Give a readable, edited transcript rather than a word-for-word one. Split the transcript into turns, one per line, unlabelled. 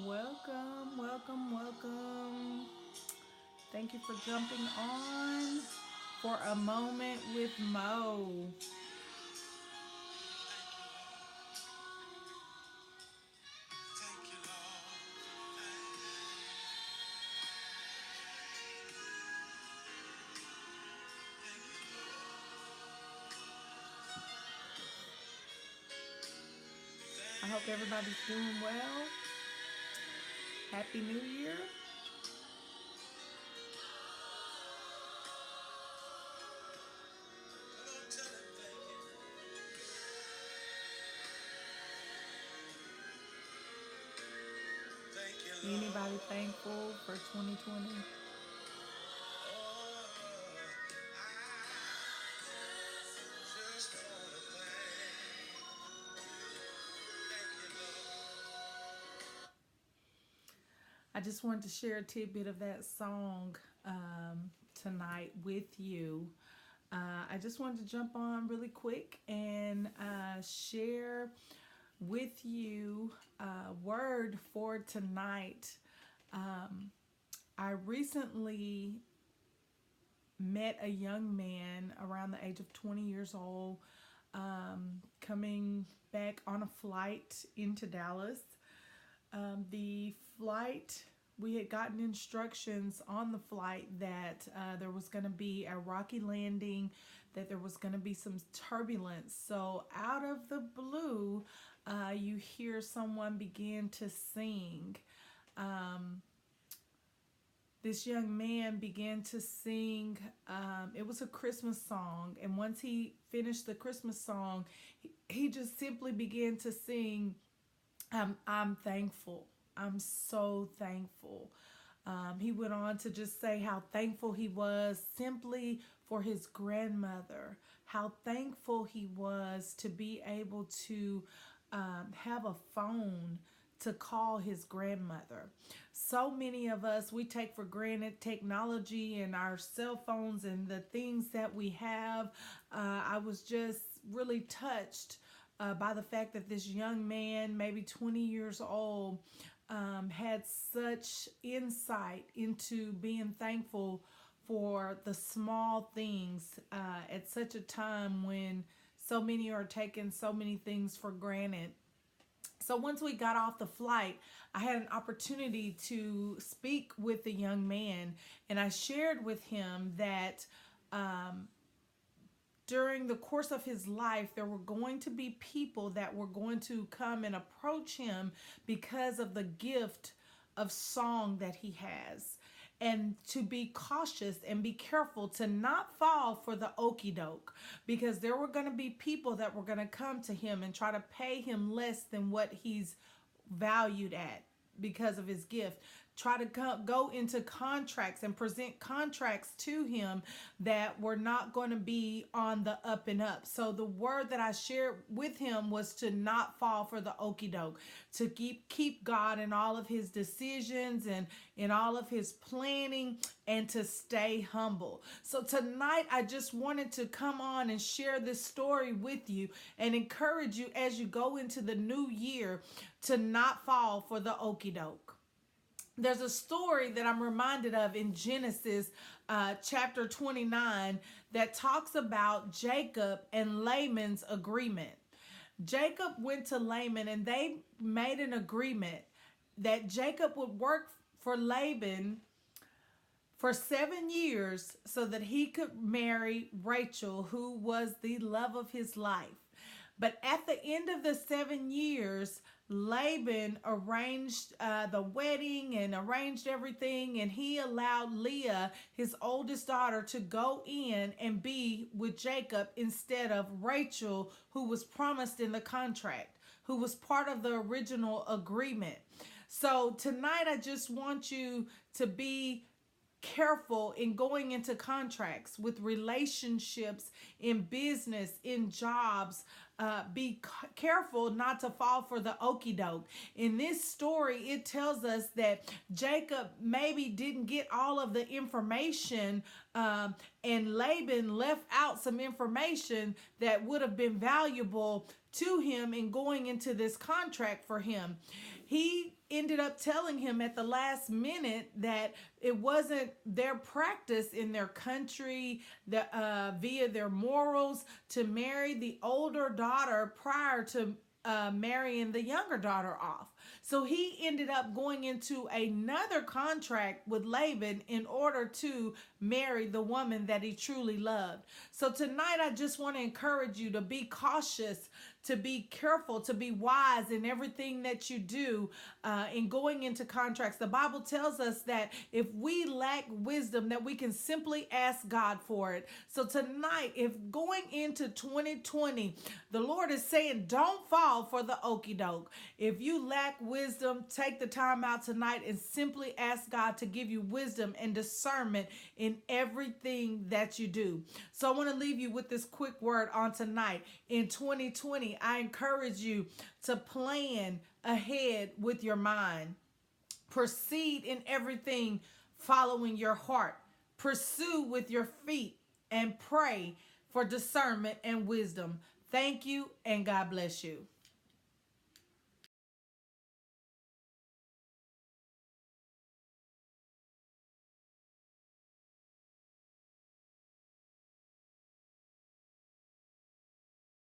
Welcome, welcome, welcome. Thank you for jumping on for a moment with Mo. I hope everybody's doing well. Happy New Year. Anybody thankful for 2020? I just wanted to share a tidbit of that song tonight with you. I just wanted to jump on really quick and share with you a word for tonight. I recently met a young man around the age of 20 years old, coming back on a flight into Dallas. The flight, we had gotten instructions on the flight that there was going to be a rocky landing, that there was going to be some turbulence. So, out of the blue, you hear someone begin to sing. This young man began to sing. It was a Christmas song, and once he finished the Christmas song, he just simply began to sing, I'm thankful. I'm so thankful. He went on to just say how thankful he was simply for his grandmother, how thankful he was to be able to have a phone to call his grandmother. So many of us, we take for granted technology and our cell phones and the things that we have. I was just really touched by the fact that this young man, maybe 20 years old, had such insight into being thankful for the small things at such a time when so many are taking so many things for granted. So once we got off the flight, I had an opportunity to speak with the young man, and I shared with him that during the course of his life, there were going to be people that were going to come and approach him because of the gift of song that he has. And to be cautious and be careful to not fall for the Okie Doke, because there were going to be people that were going to come to him and try to pay him less than what he's valued at because of his gift. Try to go into contracts and present contracts to him that were not going to be on the up and up. So the word that I shared with him was to not fall for the okie doke, to keep God in all of his decisions and in all of his planning, and to stay humble. So tonight I just wanted to come on and share this story with you and encourage you as you go into the new year to not fall for the okie doke. There's a story that I'm reminded of in Genesis chapter 29 that talks about Jacob and Laban's agreement. Jacob went to Laban and they made an agreement that Jacob would work for Laban for 7 years so that he could marry Rachel, who was the love of his life. But at the end of the 7 years, Laban arranged the wedding and arranged everything, and he allowed Leah, his oldest daughter, to go in and be with Jacob instead of Rachel, who was promised in the contract, who was part of the original agreement. So tonight, I just want you to be careful in going into contracts with relationships, in business, in jobs. be careful not to fall for the okie doke. In this story, it tells us that Jacob maybe didn't get all of the information, and Laban left out some information that would have been valuable to him in going into this contract for him. He ended up telling him at the last minute that it wasn't their practice in their country, via their morals, to marry the older daughter prior to marrying the younger daughter off. So he ended up going into another contract with Laban in order to marry the woman that he truly loved. So tonight, I just want to encourage you to be cautious, to be careful, to be wise in everything that you do in going into contracts. The Bible tells us that if we lack wisdom, that we can simply ask God for it. So tonight, if going into 2020, the Lord is saying, don't fall for the okie doke. If you lack wisdom, take the time out tonight and simply ask God to give you wisdom and discernment in everything that you do. So I want to leave you with this quick word on tonight. In 2020, I encourage you to plan ahead with your mind. Proceed in everything following your heart. Pursue with your feet and pray for discernment and wisdom. Thank you, and God bless you.